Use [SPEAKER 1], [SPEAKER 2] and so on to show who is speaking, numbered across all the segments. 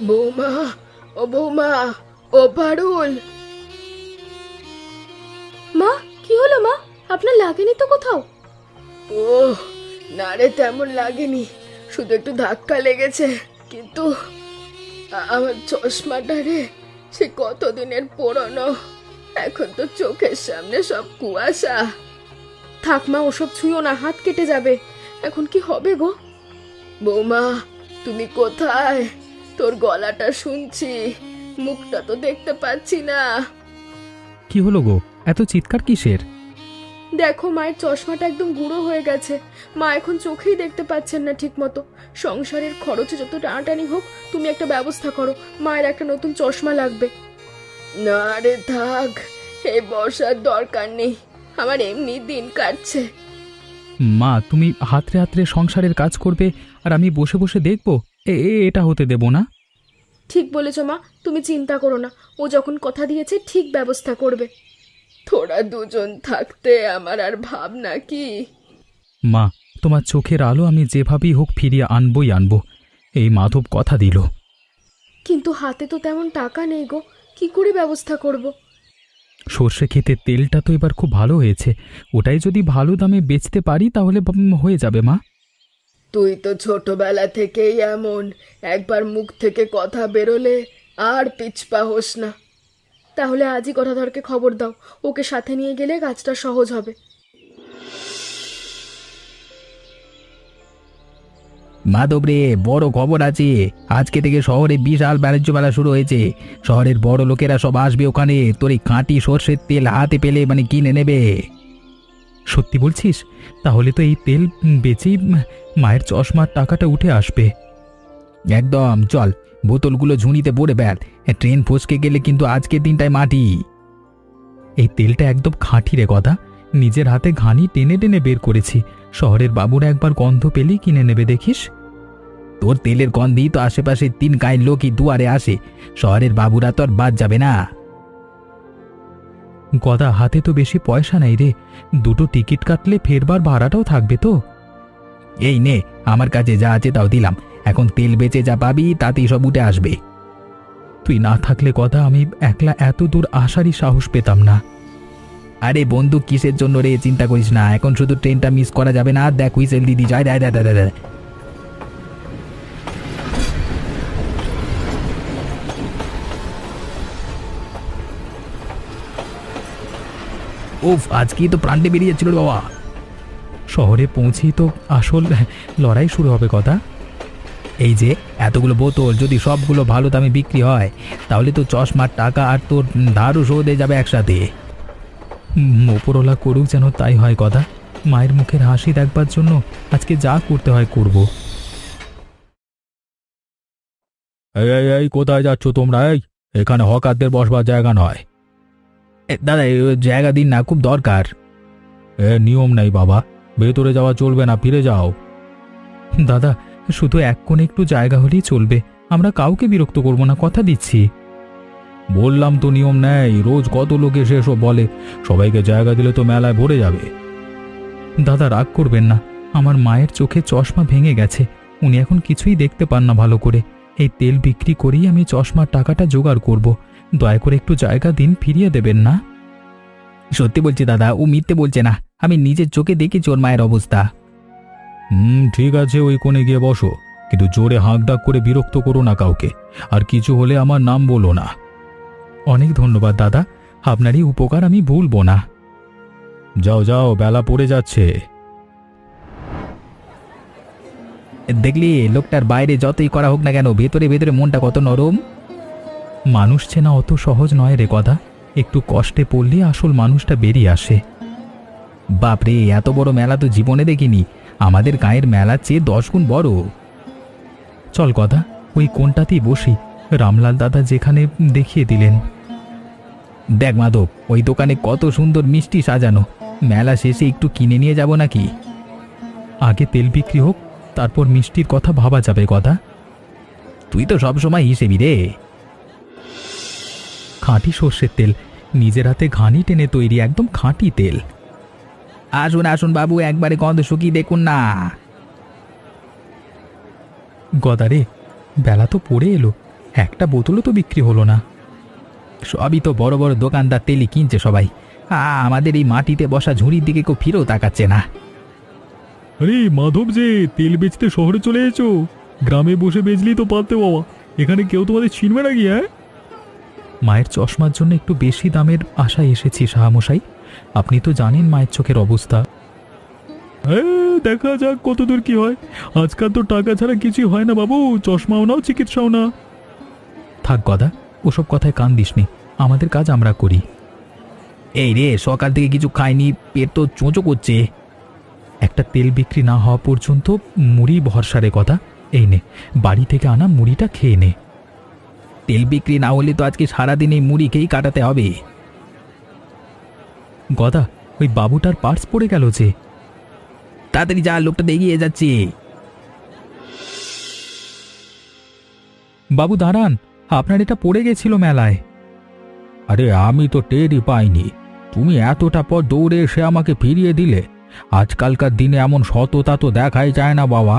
[SPEAKER 1] বৌমা, ও বৌমা, ও পারুল।
[SPEAKER 2] মা, কি হলো মা? আপনার লাগেনি তো কোথাও?
[SPEAKER 1] ও না রে, তেমন লাগেনি, শুধু একটু ধাক্কা লেগেছে। কিন্তু আমার চশমাটা রে, সে কতদিনের পুরনো, এখন তো চোখের সামনে সব কুয়াশা।
[SPEAKER 2] থাক মা, ওসব ছুঁয়ো না, হাত কেটে যাবে। এখন কি হবে গো?
[SPEAKER 1] বৌমা, তুমি কোথায়? তোর গলাটা শুনছি, মুখটা তো দেখতে পাচ্ছি না।
[SPEAKER 3] কি হলো গো, এত চিৎকার কিসের?
[SPEAKER 2] দেখো, মায়ের চশমাটা একদম গুঁড়ো হয়ে গেছে। মা এখন চোখেই দেখতে পাচ্ছেন না ঠিক মতো। সংসারের খরচে যত টানাটানি হোক, তুমি একটা ব্যবস্থা করো। মায়ের একটা নতুন চশমা লাগবে।
[SPEAKER 1] না রে, থাক, এই বর্ষার দরকার নেই, আমার এমনি দিন কাটছে।
[SPEAKER 3] মা, তুমি হাতরে হাতরে সংসারের কাজ করবে আর আমি বসে বসে দেখবো? এটা হতে দেব না।
[SPEAKER 2] ঠিক বলেছ মা, তুমি চিন্তা করো না। ও যখন কথা দিয়েছে ঠিক ব্যবস্থা করবে।
[SPEAKER 1] তোরা দুজন থাকতে আমার আর ভাবনা কি?
[SPEAKER 3] মা, তোমার চোখের আলো আমি যেভাবেই হোক ফিরিয়ে আনবই আনবো, এই মাধব কথা দিল।
[SPEAKER 2] কিন্তু হাতে তো তেমন টাকা নেই গো, কি করে ব্যবস্থা করব?
[SPEAKER 3] সর্ষে ক্ষেতের তেলটা তো এবার খুব ভালো হয়েছে, ওটাই যদি ভালো দামে বেচতে পারি তাহলে হয়ে যাবে মা।
[SPEAKER 1] তুই তো ছোটবেলা থেকেই এমন, একবার মুখ থেকে কথা বেরোলে আর পিছপা হোস না।
[SPEAKER 2] তাহলে আজই কথাধরকে খবর দাও, ওকে সাথে নিয়ে গেলে কাজটা সহজ হবে।
[SPEAKER 4] মাধব রে, বড় খবর আছে। আজকে থেকে শহরে বিশাল বাণিজ্য মেলা শুরু হয়েছে। শহরের বড় লোকেরা সব আসবে ওখানে, তোর এই খাঁটি সর্ষের তেল হাতে পেলে কিনে নেবে।
[SPEAKER 3] সত্যি বলছিস? তাহলে তো এই তেল বেচেই মায়ের চশমার টাকাটা উঠে আসবে।
[SPEAKER 4] একদম, চল বোতলগুলো ঝুড়িতে ভরে বের। ট্রেন ফসকে গেলে কিন্তু আজকের দিনটাই মাটি।
[SPEAKER 3] এই তেলটা একদম খাঁটি রে কথা, নিজের হাতে ঘানি টেনে টেনে বের করেছি। শহরের বাবুরা একবার গন্ধ পেলেই কিনে নেবে, দেখিস।
[SPEAKER 4] তোর তেলের গন্ধেই তো আশেপাশে 3 গায়ের লোকই দুয়ারে আসে। শহরের বাবুরা তো আর বাদ যাবে না।
[SPEAKER 3] গদা, হাতে তো বেশি পয়সা নাই রে, দুটো টিকিট কাটলে ফেরবার ভাড়াটাও থাকবে তো।
[SPEAKER 4] এই নে, আমার কাছে যা আছে তাও দিলাম। এখন তেল বেচে যা পাবি তাতেই সব উঠে আসবে।
[SPEAKER 3] তুই না থাকলে গদা, আমি একলা এত দূর আসারই সাহস পেতাম না।
[SPEAKER 4] আরে বন্ধু, কিসের জন্য রে? চিন্তা করিস না, এখন শুধু ট্রেনটা মিস করা যাবে না। দেখ, হুইসেল দিদি যায়, দেয় দেয় দেয় দেয়। উফ, আজকেই তো প্রাণটা বেরিয়ে যাচ্ছিল রে বাবা।
[SPEAKER 3] শহরে পৌঁছেই তো আসল লড়াই শুরু হবে কথা।
[SPEAKER 4] এই যে এতগুলো বোতল যদি সবগুলো ভালো দামে বিক্রি হয়, তাহলে তো চশমার টাকা আর তোর ধারও শোধ হয়ে যাবে একসাথে।
[SPEAKER 3] ওপরওয়ালা করুক যেন তাই হয় কথা। মায়ের মুখের হাসি দেখবার জন্য আজকে যা করতে হয় করব।
[SPEAKER 4] এই এই এই, কোথায় যাচ্ছ তোমরা? এখানে হকারদের বসবার জায়গা নয়। দাদা, জায়গা দিন না, খুব দরকার। নিয়ম নেই বাবা, ভেতরে যাওয়া চলবে না, ফিরে যাও।
[SPEAKER 3] দাদা, শুধু এক কোণে একটু জায়গা হলেই চলবে, আমরা কাউকে বিরক্ত করব না, কথা দিচ্ছি।
[SPEAKER 4] বললাম তো নিয়ম নেই, রোজ কত লোক এসে এসব বলে। সবাইকে জায়গা দিলে তো মেলায় ভরে যাবে।
[SPEAKER 3] দাদা, রাগ করবেন না, আমার মায়ের চোখে চশমা ভেঙে গেছে, উনি এখন কিছুই দেখতে পান না ভালো করে। এই তেল বিক্রি করেই আমি চশমার টাকাটা জোগাড় করব, দয়া করে একটু জায়গা দিন, ফিরিয়ে দেবেন না?
[SPEAKER 4] সত্যি বলছি দাদা, ও মিথ্যে বলছে না, আমি নিজের চোখে দেখেছি ওর মায়ের অবস্থা।
[SPEAKER 3] ঠিক আছে, ওই কোণে গিয়ে বসো, কিন্তু জোরে হাঁকডাক করে বিরক্ত করো না কাউকে, আর কিছু হলে আমার নাম বলো না। অনেক ধন্যবাদ দাদা, আপনারই উপকার আমি ভুলবো না।
[SPEAKER 4] যাও যাও, বেলা পড়ে যাচ্ছে। দেখলি লোকটার বাইরে যতই করা হোক না কেন, ভেতরে ভেতরে মনটা কত নরম।
[SPEAKER 3] মানুষ চেনা অত সহজ নয় রে কথা, একটু কষ্টে পড়লে আসল মানুষটা বেরিয়ে আসে।
[SPEAKER 4] বাপরে, এত বড় মেলা তো জীবনে দেখিনি। আমাদের গায়ের মেলার চেয়ে 10 গুণ বড়।
[SPEAKER 3] চল কথা, ওই কোণটাতেই বসি, রামলাল দাদা যেখানে দেখিয়ে দিলেন।
[SPEAKER 4] দেখ মাধব, ওই দোকানে কত সুন্দর মিষ্টি সাজানো। মেলা শেষে একটু কিনে নিয়ে যাব নাকি?
[SPEAKER 3] আগে তেল বিক্রি হোক, তারপর মিষ্টির কথা ভাবা যাবে কথা।
[SPEAKER 4] তুই তো সবসময় হিসেবি রে।
[SPEAKER 3] খাঁটি সর্ষের তেল, নিজের হাতে ঘানি টেনে তৈরি, একদম খাঁটি তেল।
[SPEAKER 4] আসুন আসুন বাবু, একবারে গন্ধ শুকিয়ে দেখুন না।
[SPEAKER 3] গদারে, বেলা তো পড়ে এলো, একটা বোতলও তো বিক্রি হলো না। সবই তো বড় বড় দোকানদার তেলই কিনছে সবাই। আমাদের এই মাটিতে বসা ঝুড়ির দিকে কেউ ফিরেও তাকাচ্ছে না।
[SPEAKER 4] আরে মাধব, যে তেল বেচতে শহরে চলে এসেছো? গ্রামে বসে বেচলেই তো পারতে বাবা, এখানে কেউ তোমাদের চিনবে নাকি? হ্যাঁ,
[SPEAKER 3] মায়ের চশমার জন্য একটু বেশি দামের আশায় এসেছি সাহামশাই। আপনি তো জানেন মায়ের চোখের অবস্থা।
[SPEAKER 4] হ্যাঁ, দেখা যাক কতদূর কি হয়। আজকাল তো টাকা ছাড়া কিছুই হয় না বাবু, চশমাও নাও চিকিৎসাও না।
[SPEAKER 3] থাক গদা, ওসব কথায় কান দিসনি, আমাদের কাজ আমরা করি। এই রে, সকাল থেকে কিছু খাইনি, পেট তো চোঁচো করছে। একটা তেল বিক্রি না হওয়া পর্যন্ত মুড়ি ভরসারে কথা। এই নে, বাড়ি থেকে আনা মুড়িটা খেয়ে নে। তেল বিক্রি না হলে তো আজকে সারাদিন এই মুড়ি খেয়েই কাটাতে হবে। গদা, ওই বাবুটার পার্স পড়ে গেল যে। তাড়াতাড়ি যা, লোকটা এগিয়ে যাচ্ছে। বাবু দাঁড়ান, আপনার এটা পড়ে গেছিল মেলায়।
[SPEAKER 4] আরে আমি তো টেরই পাইনি, তুমি এতটা পর দৌড়ে এসে আমাকে ফিরিয়ে দিলে। আজকালকার দিনে এমন সততা তো দেখাই যায় না বাবা।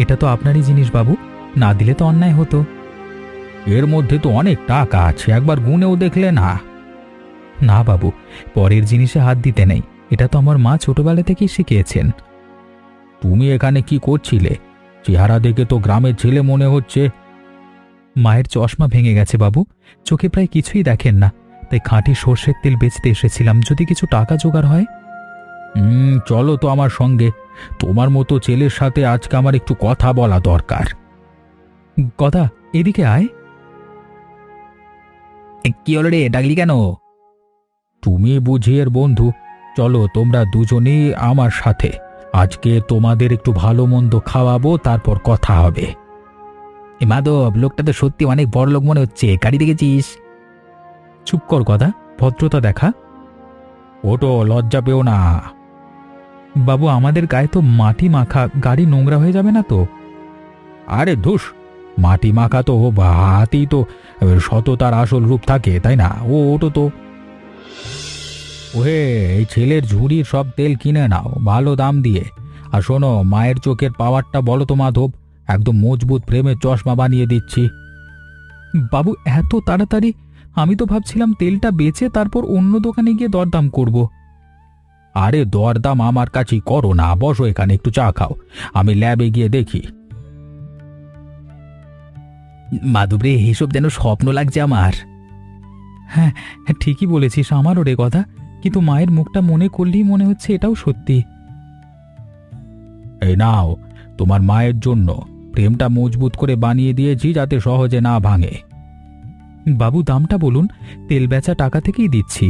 [SPEAKER 3] এটা তো আপনারই জিনিস বাবু, না দিলে তো অন্যায় হতো।
[SPEAKER 4] এর মধ্যে তো অনেক টাকা আছে, একবার গুনেও দেখলে না?
[SPEAKER 3] না বাবু, পরের জিনিসে হাত দিতে নেই, এটা তো আমার মা ছোটবেলা থেকেই শিখিয়েছেন।
[SPEAKER 4] তুমি এখানে কি করছিলে? চেহারা দেখে তো গ্রামের ছেলে মনে হচ্ছে।
[SPEAKER 3] মায়ের চশমা ভেঙে গেছে বাবু, চোখে প্রায় কিছুই দেখেন না, তাই খাঁটি সর্ষের তেল বেচতে এসেছিলাম, যদি কিছু টাকা জোগাড় হয়।
[SPEAKER 4] চলো তো আমার সঙ্গে, তোমার মতো ছেলের সাথে আজকে আমার একটু কথা বলা দরকার।
[SPEAKER 3] গদা, এদিকে আয়।
[SPEAKER 4] কি হলো রে, ডাকলি কেন? তুমি বুঝি এর বন্ধু, চলো তোমরা দুজনেই আমার সাথে, আজকে তোমাদের একটু ভালো মন্দ খাওয়াবো, তারপর কথা হবে।
[SPEAKER 3] মাধব, লোকটা তো সত্যি অনেক বড় লোক মনে হচ্ছে, গাড়ি দেখেছিস? চুপ কর গদা, ভদ্রতা দেখা।
[SPEAKER 4] ওটো, লজ্জা পেও না।
[SPEAKER 3] বাবু, আমাদের গায়ে তো মাটি মাখা, গাড়ি নোংরা হয়ে যাবে না তো?
[SPEAKER 4] আরে ধুস, মাটি মাখা তো হাতেই তো সততার আসল রূপ থাকে, তাই না? ওটো তো। ওহে, এই ছেলের ঝুড়ির সব তেল কিনে নাও ভালো দাম দিয়ে। আর শোনো, মায়ের চোখের পাওয়ারটা বলো তো মাধব, একদম মজবুত ফ্রেমের চশমা বানিয়ে দিচ্ছি।
[SPEAKER 3] বাবু, এত তাড়াতাড়ি? আমি তো ভাবছিলাম তেলটা বেচে তারপর অন্য দোকানে গিয়ে দরদাম করব।
[SPEAKER 4] আরে দরদাম আমার কাছেই করো না, বসো এখানে একটু চা খাও, আমি ল্যাবে গিয়ে দেখি।
[SPEAKER 3] মাধব রে, এসব যেন স্বপ্ন লাগছে আমার। হ্যাঁ, ঠিকই বলেছিস, আমারও রে কথা, কিন্তু মায়ের মুখটা মনে করলেই মনে হচ্ছে এটাও সত্যি।
[SPEAKER 4] এই নাও, তোমার মায়ের জন্য ফ্রেমটা মজবুত করে বানিয়ে দিয়েছি, যাতে সহজে না ভাঙে।
[SPEAKER 3] বাবু, দামটা বলুন, তেল বেচা টাকা থেকেই দিচ্ছি।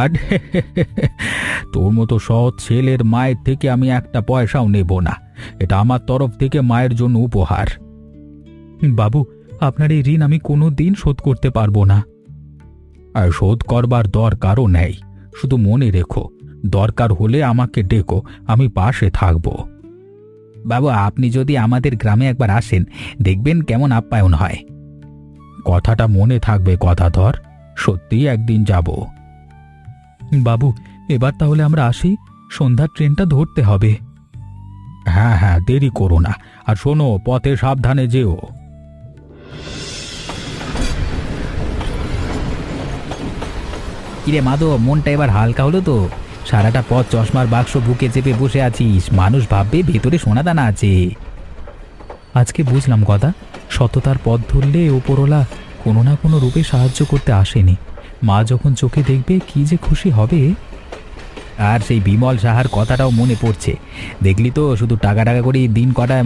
[SPEAKER 4] আর তোর মতো সৎ ছেলের মায়ের থেকে আমি একটা পয়সাও নেব না, এটা আমার তরফ থেকে মায়ের জন্য উপহার।
[SPEAKER 3] বাবু, আপনার এই ঋণ আমি কোনো দিন শোধ করতে পারবো না।
[SPEAKER 4] আর শোধ করবার দরকারও নেই, শুধু মনে রেখো, দরকার হলে আমাকে ডেকো, আমি পাশে থাকব।
[SPEAKER 3] বাবু, আপনি যদি আমাদের গ্রামে একবার আসেন, দেখবেন কেমন আপ্যায়ন হয়।
[SPEAKER 4] কথাটা মনে থাকবে কথাধর, সত্যিই একদিন যাব।
[SPEAKER 3] বাবু, এবার তাহলে আমরা আসি, সন্ধ্যার ট্রেনটা ধরতে হবে।
[SPEAKER 4] হ্যাঁ হ্যাঁ, দেরি করো না, আর শোনো, পথে সাবধানে যেও।
[SPEAKER 3] কিরে মাধব, মনটা এবার হালকা হলো তো? সারাটা পথ চশমার বাক্স বুকে চেপে বসে আছিস, মানুষ ভাববে ভেতরে সোনাদানা আছে। আজকে বুঝলাম গদা, সততার পথ ধরলে ওপরওয়ালা কোনো না কোনো রূপে সাহায্য করতে আসেনি। মা যখন চোখে দেখবে কি যে খুশি হবে। আর সেই বিমল সাহার কথাটাও মনে পড়ছে, দেখলি তো, শুধু টাকা টাকা করে দিন কাটায়,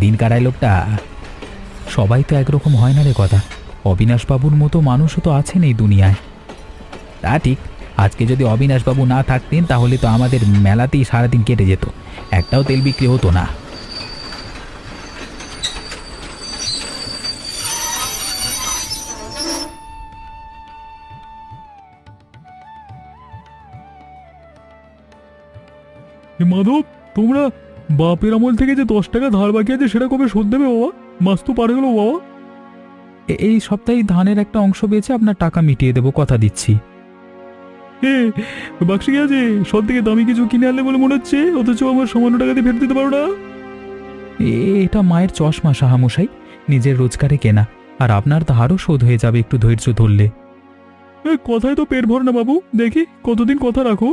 [SPEAKER 3] দিন কাটায় লোকটা। সবাই তো একরকম হয় না রে কথা, অবিনাশবাবুর মতো মানুষও তো আছেন এই দুনিয়ায়। তা ঠিক, আজকে যদি অবিনাশবাবু না থাকতেন তাহলে তো আমাদের মেলাতেই সারাদিন কেটে যেত, একটাও তেল বিক্রি হতো না।
[SPEAKER 4] মাধব, তোমরা বাপের আমল থেকে যে 10 টাকা ধার বাকি আছে সেটা কবে শোধ দেবে বাবা? মাস তো পার গেল বাবা।
[SPEAKER 3] এই সপ্তাহে ধানের একটা অংশ বেচে আপনার টাকা মিটিয়ে দেবো, কথা দিচ্ছি।
[SPEAKER 4] বাক্সে কি আছে? সব থেকে দামি কিছু কিনে আনলে বলে মনে হচ্ছে, অথচ আমার সামান্য টাকা দিয়ে ফেরত দিতে পারো না।
[SPEAKER 3] এটা মায়ের চশমা সাহামশাই, নিজের রোজগারে কেনা, আর আপনার ধারও শোধ হয়ে যাবে একটু ধৈর্য ধরলে।
[SPEAKER 4] কথায় তো পেট ভরে না বাবু, দেখি কতদিন কথা রাখো।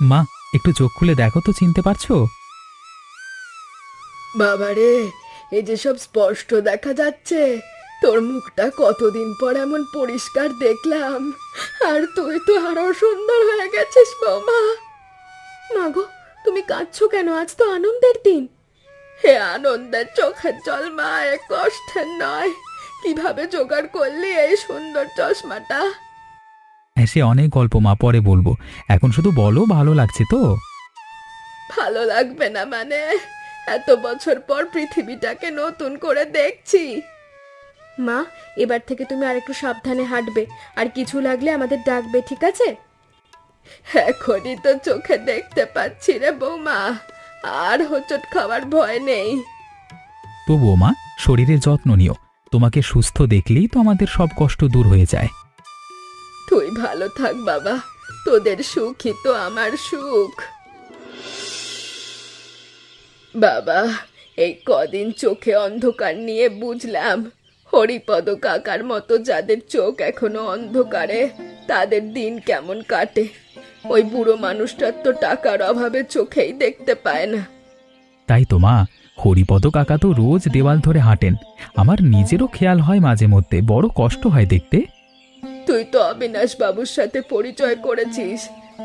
[SPEAKER 3] মা, একটু চোখ খুলে দেখো তো, চিনতে পারছো?
[SPEAKER 1] বাবারে, এই যে সব স্পষ্ট দেখা যাচ্ছে। তোর মুখটা কতদিন পর এমন পরিষ্কার দেখলাম। আর তুই তো আরো সুন্দর হয়ে গেছিস বৌমা।
[SPEAKER 2] মাগো, তুমি কাঁদছো কেন? আজ তো আনন্দের দিন।
[SPEAKER 1] হে আনন্দের চোখের জল মা, এ কষ্টের নয়। কিভাবে জোগাড় করলি এই সুন্দর চশমাটা?
[SPEAKER 3] হ্যাঁ, সে অনেক গল্প মা, পরে বলবো। এখন শুধু বলো, ভালো লাগছে তো?
[SPEAKER 1] ভালো লাগবে না মানে? এত বছর পর পৃথিবীটাকে নতুন করে দেখছি।
[SPEAKER 2] মা, এবার থেকে তুমি আর একটু সাবধানে হাঁটবে, আর কিছু লাগলে আমাদের ডাকবে, ঠিক আছে?
[SPEAKER 1] এখনই তো চোখে দেখতে পাচ্ছি রে বৌমা, আর হোঁচট খাওয়ার ভয় নেই।
[SPEAKER 3] তবুও মা, শরীরের যত্ন নিও। তোমাকে সুস্থ দেখলেই তো আমাদের সব কষ্ট দূর হয়ে যায়।
[SPEAKER 1] তুই ভালো থাক বাবা, তোদের সুখই তো আমার সুখ। বাবা, এই কদিন চোখে অন্ধকার নিয়ে বুঝলাম, হরিপদ কাকার মতো যাদের চোখ এখনো অন্ধকারে, তাদের দিন কেমন কাটে। ওই বুড়ো মানুষটার তো টাকার অভাবে চোখেই দেখতে পায় না।
[SPEAKER 3] তাই তো মা, হরিপদ কাকা তো রোজ দেওয়াল ধরে হাঁটেন। আমার নিজেরও খেয়াল হয় মাঝে মধ্যে, বড় কষ্ট হয় দেখতে।
[SPEAKER 1] তুই তো অবিনাশ বাবুর সাথে পরিচয় করেছিস,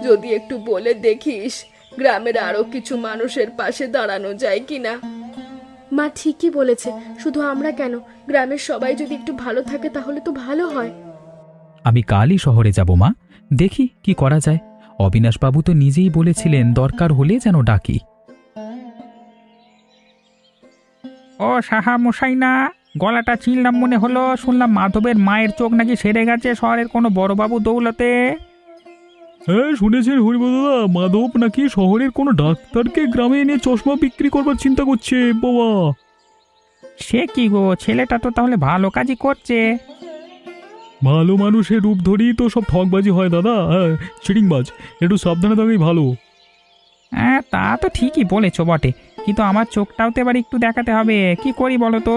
[SPEAKER 1] যদি একটু বলে দেখিস গ্রামের আরো কিছু মানুষের পাশে দাঁড়ানো যায় কিনা।
[SPEAKER 2] মা ঠিকই বলেছে, শুধু আমরা কেন, গ্রামের সবাই যদি একটু ভালো থাকে তাহলে তো ভালো হয়।
[SPEAKER 3] আমি কালই শহরে যাব মা, দেখি কি করা যায়। অবিনাশবাবু তো নিজেই বলেছিলেন দরকার হলে যেন ডাকি।
[SPEAKER 5] ও সাহা মশাই না, গলাটা চিনলাম মনে হলো। শুনলাম মাধবের মায়ের চোখ নাকি সেরে গেছে শহরের কোনো বড়বাবু দৌলতে।
[SPEAKER 4] হ্যাঁ শুনেছেন হরিপদদা, মাধব নাকি শহরের কোনো ডাক্তারকে গ্রামে এনে চশমা বিক্রি করবার চিন্তা করছে বাবা।
[SPEAKER 5] সে কি গো, ছেলেটা তো তাহলে ভালো কাজই করছে।
[SPEAKER 4] ভালো মানুষের রূপ ধরেই তো সব ঠকবাজি হয় দাদা। হ্যাঁ, চিটিংবাজ, একটু সাবধানে থাকাই ভালো।
[SPEAKER 5] হ্যাঁ তা তো ঠিকই বলেছো বটে, কিন্তু আমার চোখটাও তো এবার একটু দেখাতে হবে। কি করি বলো তো?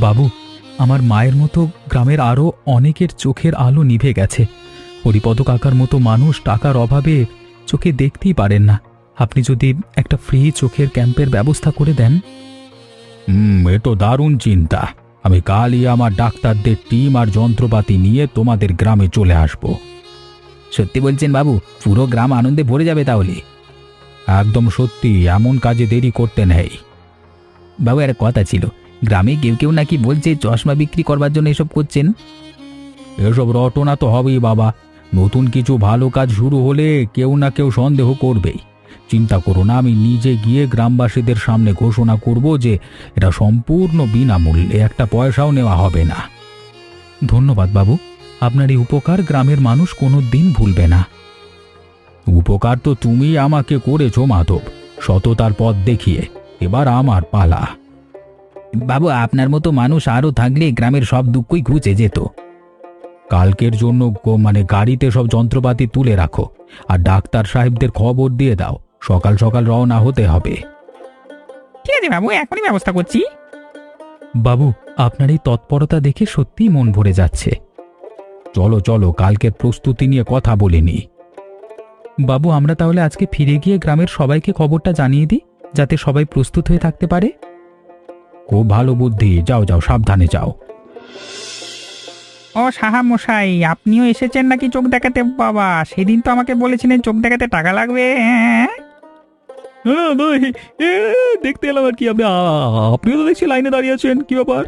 [SPEAKER 3] বাবু, আমার মায়ের মতো গ্রামের আরও অনেকের চোখের আলো নিভে গেছে। হরিপদ কাকার মতো মানুষ টাকার অভাবে চোখে দেখতেই পারেন না। আপনি যদি একটা ফ্রি চোখের ক্যাম্পের ব্যবস্থা করে দেন।
[SPEAKER 4] এ তো দারুণ চিন্তা। আমি কালই আমার ডাক্তারদের টিম আর যন্ত্রপাতি নিয়ে তোমাদের গ্রামে চলে আসব।
[SPEAKER 3] সত্যি বলছেন বাবু? পুরো গ্রাম আনন্দে ভরে যাবে তাহলে।
[SPEAKER 4] একদম সত্যি, এমন কাজে দেরি করতে নেই।
[SPEAKER 3] বাবু, একটা কথা ছিল, গ্রামে কেউ কেউ নাকি বলছে চশমা বিক্রি করবার জন্য এসব করছেন।
[SPEAKER 4] এসব রটনা তো হবেই বাবা। নতুন কিছু ভালো কাজ শুরু হলে কেউ না কেউ সন্দেহ করবেই। চিন্তা করো না, আমি নিজে গিয়ে গ্রামবাসীদের সামনে ঘোষণা করব যে এটা সম্পূর্ণ বিনামূল্যে, একটা পয়সাও নেওয়া হবে না।
[SPEAKER 3] ধন্যবাদ বাবু, আপনার এই উপকার গ্রামের মানুষ কোনো দিন ভুলবে না।
[SPEAKER 4] উপকার তো তুমি আমাকে করেছো মাধব, সততার পথ দেখিয়ে। এবার আমার পালা।
[SPEAKER 3] বাবু, আপনার মতো মানুষ আরও থাকলে গ্রামের সব দুঃখই ঘুচে যেত।
[SPEAKER 4] কালকের জন্য গাড়িতে সব যন্ত্রপাতি তুলে রাখো, আর ডাক্তার সাহেবদের খবর দিয়ে দাও, সকাল সকাল রওনা হতে হবে।
[SPEAKER 5] ঠিক আছে বাবু, এখনই ব্যবস্থা করছি।
[SPEAKER 3] বাবু, আপনার এই তৎপরতা দেখে সত্যিই মন ভরে যাচ্ছে।
[SPEAKER 4] চলো চলো, কালকের প্রস্তুতি নিয়ে কথা বলিনি।
[SPEAKER 3] বাবু, আমরা তাহলে আজকে ফিরে গিয়ে গ্রামের সবাইকে খবরটা জানিয়ে দিই, যাতে সবাই প্রস্তুত হয়ে থাকতে পারে।
[SPEAKER 4] খুব ভালো বুদ্ধি, যাও যাও, সাবধানে যাও।
[SPEAKER 5] ও সাহা মশাই, আপনিও এসেছেন নাকি চোখ দেখাতে? বাবা, সেদিন তো আমাকে বলেছিলেন চোখ দেখাতে টাকা লাগবে। হ্যাঁ
[SPEAKER 4] দেখতে এলাম আর কি। আপনিও তো দেখছি লাইনে দাঁড়িয়ে আছেন, কি ব্যাপার?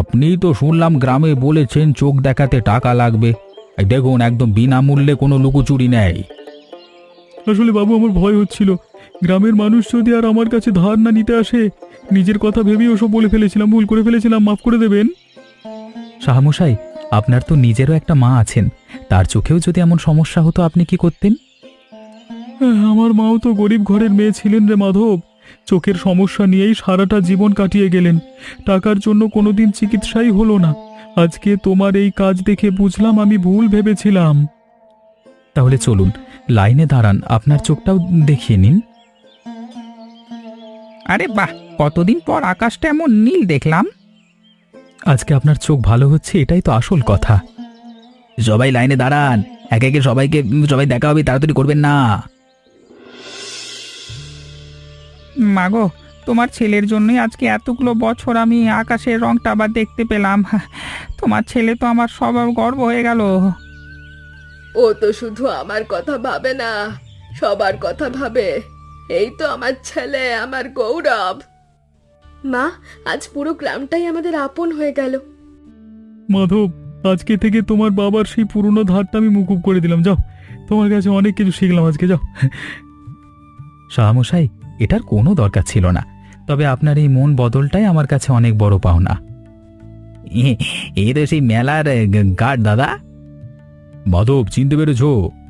[SPEAKER 4] আপনিই তো শুনলাম গ্রামে বলেছেন চোখ দেখাতে টাকা লাগবে। এই দেখুন, একদম বিনামূল্যে, কোনো লুকোচুরি নেই। আসলে বাবু, আমার ভয় হচ্ছিল, গ্রামের মানুষ যদি আর আমার কাছে ধার না নিতে আসে। নিজের কথা ভেবেই ওসব বলে ফেলেছিলাম, ভুল করে ফেলেছিলাম, মাফ করে দেবেন।
[SPEAKER 3] শাহমশাই, আপনার তো নিজেরও একটা মা আছেন, তার চোখেও যদি এমন সমস্যা হতো আপনি কি করতেন?
[SPEAKER 4] আমার মাও তো গরিব ঘরের মেয়ে ছিলেন রে মাধব। চোখের সমস্যা নিয়েই সারাটা জীবন কাটিয়ে গেলেন। টাকার জন্য কোনোদিন চিকিৎসাই হলো না। আজকে তোমার এই কাজ দেখে বুঝলাম আমি ভুল ভেবেছিলাম।
[SPEAKER 3] তাহলে চলুন, লাইনে দাঁড়ান, আপনার চোখটাও দেখিয়ে নিন।
[SPEAKER 5] আরে বাহ, কতদিন পর আকাশটা এমন নীল দেখলাম।
[SPEAKER 3] আজকে আপনার চোখ ভালো হচ্ছে, এটাই তো আসল কথা।
[SPEAKER 4] সবাই লাইনে দাঁড়ান, একে একে সবাই দেখা হবে, তাড়াতাড়ি করবেন না।
[SPEAKER 5] মাগো, তোমার ছেলের জন্যই আজকে এতগুলো বছর আমি আকাশের রংটা আবার দেখতে পেলাম। তোমার ছেলে তো আমার সব গর্ব হয়ে গেল।
[SPEAKER 1] ও তো শুধু আমার কথা ভাবে না, সবার কথা ভাবে। এই তো আমার ছেলে, আমার গৌরব।
[SPEAKER 2] মা, আজ পুরো গ্রামটাই আমাদের আপন হয়ে গেল।
[SPEAKER 3] মাধব, আজকে থেকে তোমার বাবার সেই পুরনো ধারটা আমি মুকুব করে দিলাম। যাও, তোমার কাছে অনেক কিছু শিখলাম আজকে, যাও। শাহমশাই, এটার কোনো দরকার ছিল না, তবে আপনার এই মন বদলটাই আমার কাছে অনেক বড় পাওনা।
[SPEAKER 4] এই তো সেই মেলার গার্ড দাদা।
[SPEAKER 3] মাধব, চিনতে পেরেছ?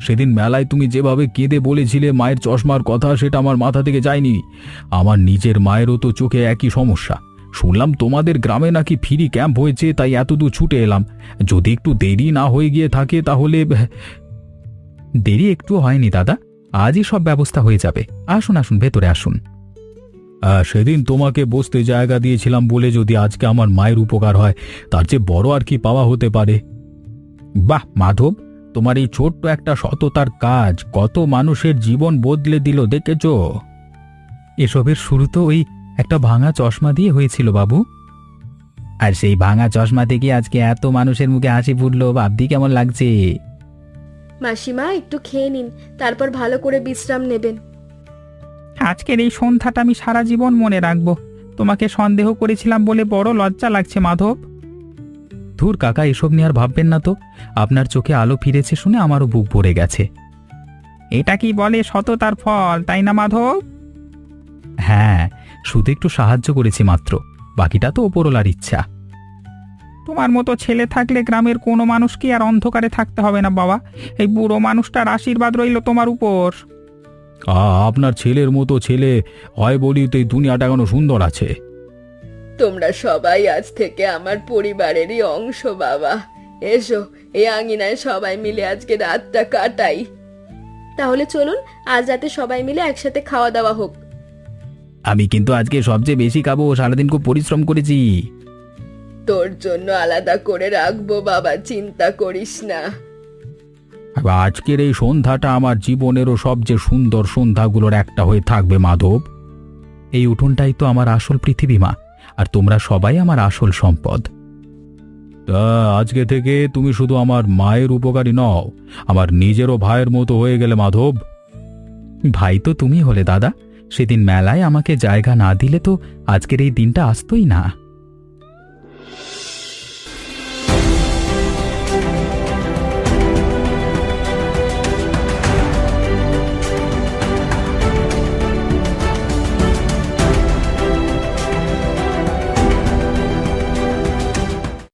[SPEAKER 3] সেদিন মেলায় তুমি যেভাবে কেঁদে বলেছিলে মায়ের চশমার কথা, সেটা আমার মাথা থেকে যায়নি। আমার নিজের মায়েরও তো চোখে একই সমস্যা। শুনলাম তোমাদের গ্রামে নাকি ফ্রি ক্যাম্প হয়েছে, তাই এতদূর ছুটে এলাম। যদি একটু দেরি না হয়ে গিয়ে থাকে তাহলে। দেরি একটু হয়নি দাদা, আজই সব ব্যবস্থা হয়ে যাবে। আসুন আসুন, ভেতরে আসুন। সেদিন তোমাকে বসতে জায়গা দিয়েছিলাম বলে যদি আজকে আমার মায়ের উপকার হয়, তার চেয়ে বড় আর কি পাওয়া হতে পারে।
[SPEAKER 4] বাহ মাধব, তোমার এই ছোট্ট একটা সততার কাজ কত মানুষের জীবন বদলে দিল, দেখেছো?
[SPEAKER 3] এসবের শুরু তো ওই একটা ভাঙা চশমা দিয়ে হয়েছিল বাবু।
[SPEAKER 4] আর সেই ভাঙা চশমা থেকে আজকে এত মানুষের মুখে হাসি ফুটলো, ভাবতে কেমন লাগছে।
[SPEAKER 2] মাসিমা, একটু খেয়ে নিন, তারপর ভালো করে বিশ্রাম নেবেন।
[SPEAKER 5] আজকের এই সন্ধ্যাটা আমি সারা জীবন মনে রাখবো। তোমাকে সন্দেহ করেছিলাম বলে বড় লজ্জা লাগছে মাধব।
[SPEAKER 3] ধুর কাকা, এসব নিয়ে আর ভাববেন না তো। আপনার চোখে আলো ফিরেছে শুনে আমারও বুক ভরে গেছে।
[SPEAKER 5] এটা কি বলে সততার ফল, তাই না মাধব?
[SPEAKER 3] হ্যাঁ, শুধু একটু সাহায্য করেছি মাত্র, বাকিটা তো ওপরওয়ালার ইচ্ছা।
[SPEAKER 5] তোমার মতো ছেলে থাকলে গ্রামের কোনো মানুষকে আর অন্ধকারে থাকতে হবে না বাবা। এই বুড়ো মানুষটার আশীর্বাদ রইল তোমার উপর।
[SPEAKER 3] আপনার ছেলের মতো ছেলে হয় বলি তো এই দুনিয়াটা এখনো সুন্দর আছে।
[SPEAKER 1] তোমরা সবাই আজ থেকে আমার পরিবারেরই অংশ বাবা। এসো, এই আঙিনায় সবাই মিলে আজকে রাতটা কাটাই।
[SPEAKER 2] তাহলে চলুন, আজ রাতে সবাই মিলে একসাথে খাওয়া দাওয়া হোক।
[SPEAKER 4] আমি কিন্তু আজকে সবচেয়ে বেশি খাবো, সারাদিন খুব পরিশ্রম করেছি।
[SPEAKER 1] তোর জন্য আলাদা করে রাখবো বাবা, চিন্তা করিস না।
[SPEAKER 3] আজকের এই সন্ধ্যাটা আমার জীবনেরও সবচেয়ে সুন্দর সন্ধ্যাগুলোর একটা হয়ে থাকবে মাধব। এই উঠোনটাই তো আমার আসল পৃথিবী মা, আর তোমরা সবাই আমার আসল সম্পদ। তা আজকে থেকে তুমি শুধু আমার মায়ের উপকারী নও, আমার নিজেরও ভাইয়ের মতো হয়ে গেলে মাধব। ভাই তো তুমি হলে দাদা। সেদিন মেলায় আমাকে জায়গা না দিলে তো আজকের এই দিনটা আসতোই না।